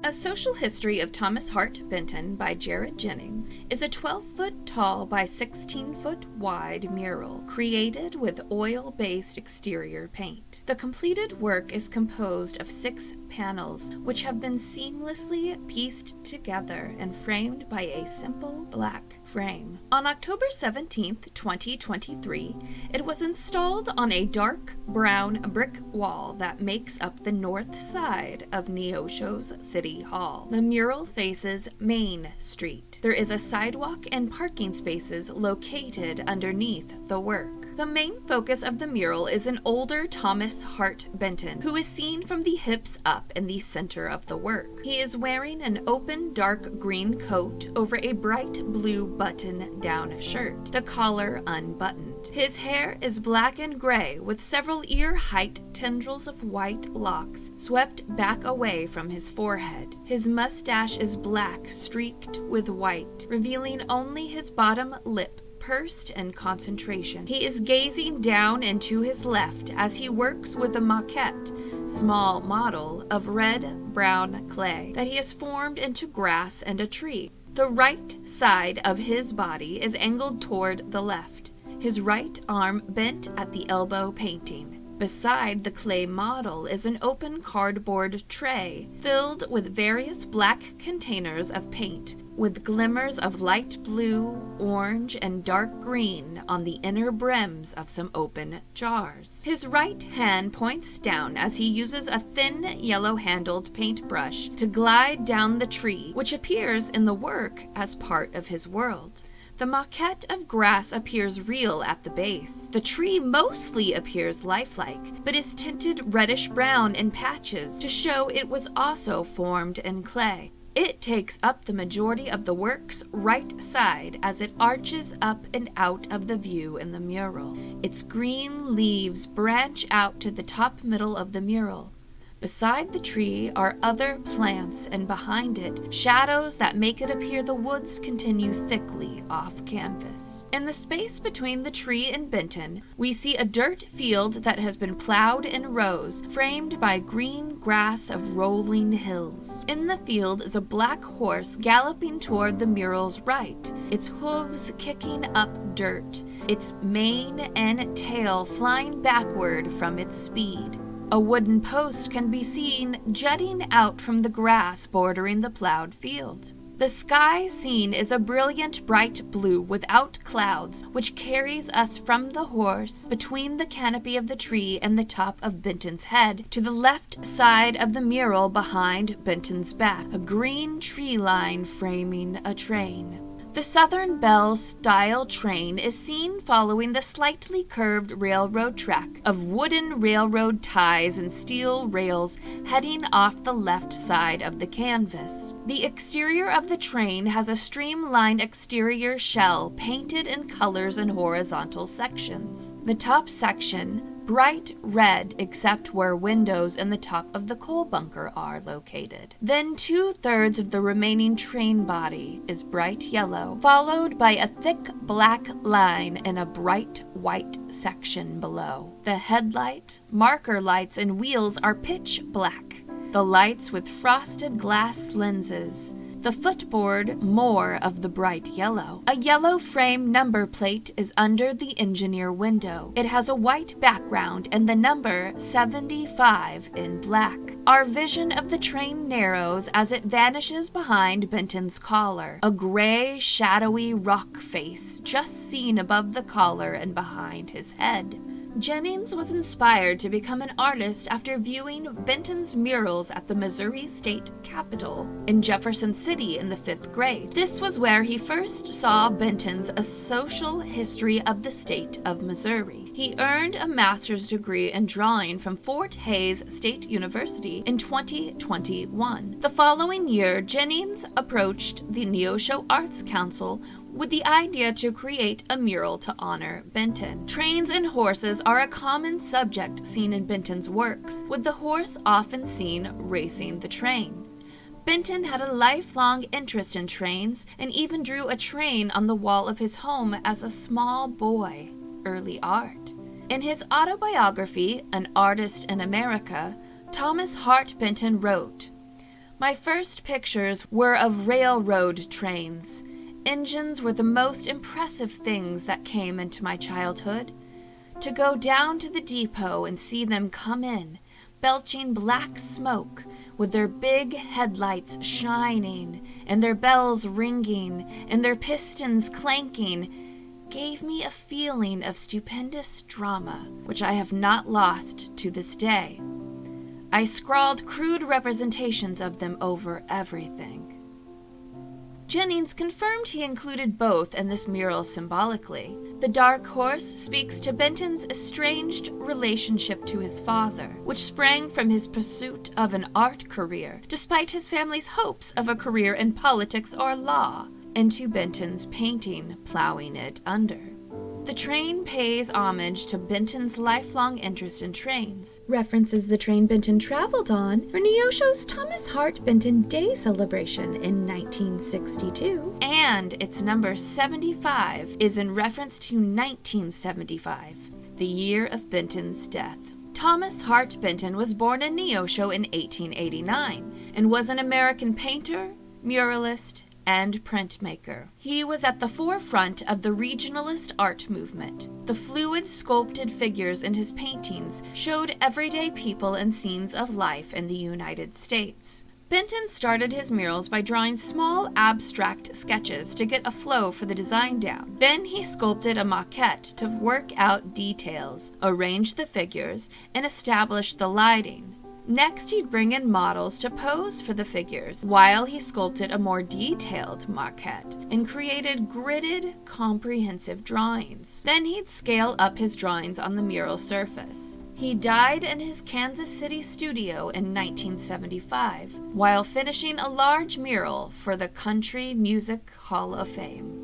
A Social History of Thomas Hart Benton by Jennings is a 12-foot tall by 16-foot wide mural created with oil-based exterior paint. The completed work is composed of 6 panels which have been seamlessly pieced together and framed by a simple black frame. On October 17, 2023, it was installed on a dark brown brick wall that makes up the north side of Neosho City Hall. The mural faces Main Street. There is a sidewalk and parking spaces located underneath the work. The main focus of the mural is an older Thomas Hart Benton, who is seen from the hips up in the center of the work. He is wearing an open dark green coat over a bright blue button-down shirt, the collar unbuttoned. His hair is black and gray with several ear-height tendrils of white locks swept back away from his forehead. His mustache is black streaked with white, revealing only his bottom lip pursed in concentration. He is gazing down and to his left as he works with a maquette, small model of red-brown clay that he has formed into grass and a tree. The right side of his body is angled toward the left, his right arm bent at the elbow painting. Beside the clay model is an open cardboard tray filled with various black containers of paint with glimmers of light blue, orange, and dark green on the inner brims of some open jars. His right hand points down as he uses a thin yellow-handled paintbrush to glide down the tree, which appears in the work as part of his world. The maquette of grass appears real at the base. The tree mostly appears lifelike, but is tinted reddish-brown in patches to show it was also formed in clay. It takes up the majority of the work's right side as it arches up and out of the view in the mural. Its green leaves branch out to the top middle of the mural. Beside the tree are other plants, and behind it, shadows that make it appear the woods continue thickly off canvas. In the space between the tree and Benton, we see a dirt field that has been plowed in rows, framed by green grass of rolling hills. In the field is a black horse galloping toward the mural's right, its hooves kicking up dirt, its mane and tail flying backward from its speed. A wooden post can be seen jutting out from the grass bordering the plowed field. The sky seen is a brilliant bright blue without clouds, which carries us from the horse between the canopy of the tree and the top of Benton's head to the left side of the mural behind Benton's back, a green tree line framing a train. The Southern Belle-style train is seen following the slightly curved railroad track of wooden railroad ties and steel rails heading off the left side of the canvas. The exterior of the train has a streamlined exterior shell painted in colors and horizontal sections. The top section, bright red except where windows in the top of the coal bunker are located. Then 2/3 of the remaining train body is bright yellow, followed by a thick black line in a bright white section below. The headlight, marker lights, and wheels are pitch black. The lights with frosted glass lenses. The footboard more of the bright yellow. A yellow frame number plate is under the engineer window. It has a white background and the number 75 in black. Our vision of the train narrows as it vanishes behind Benton's collar, a gray, shadowy rock face just seen above the collar and behind his head. Jennings was inspired to become an artist after viewing Benton's murals at the Missouri State Capitol in Jefferson City in the 5th grade. This was where he first saw Benton's A Social History of the State of Missouri. He earned a master's degree in drawing from Fort Hays State University in 2021. The following year, Jennings approached the Neosho Arts Council with the idea to create a mural to honor Benton. Trains and horses are a common subject seen in Benton's works, with the horse often seen racing the train. Benton had a lifelong interest in trains and even drew a train on the wall of his home as a small boy. Early art. In his autobiography, An Artist in America, Thomas Hart Benton wrote, My first pictures were of railroad trains. Engines were the most impressive things that came into my childhood. To go down to the depot and see them come in, belching black smoke, with their big headlights shining, and their bells ringing, and their pistons clanking, gave me a feeling of stupendous drama, which I have not lost to this day. I scrawled crude representations of them over everything. Jennings confirmed he included both in this mural symbolically. The dark horse speaks to Benton's estranged relationship to his father, which sprang from his pursuit of an art career, despite his family's hopes of a career in politics or law, and to Benton's painting, plowing it under. The train pays homage to Benton's lifelong interest in trains, references the train Benton traveled on for Neosho's Thomas Hart Benton Day celebration in 1962, and its number 75 is in reference to 1975, the year of Benton's death. Thomas Hart Benton was born in Neosho in 1889 and was an American painter, muralist, and printmaker. He was at the forefront of the regionalist art movement. The fluid sculpted figures in his paintings showed everyday people and scenes of life in the United States. Benton started his murals by drawing small abstract sketches to get a flow for the design down. Then he sculpted a maquette to work out details, arrange the figures, and establish the lighting. Next, he'd bring in models to pose for the figures, while he sculpted a more detailed maquette and created gridded, comprehensive drawings. Then he'd scale up his drawings on the mural surface. He died in his Kansas City studio in 1975, while finishing a large mural for the Country Music Hall of Fame.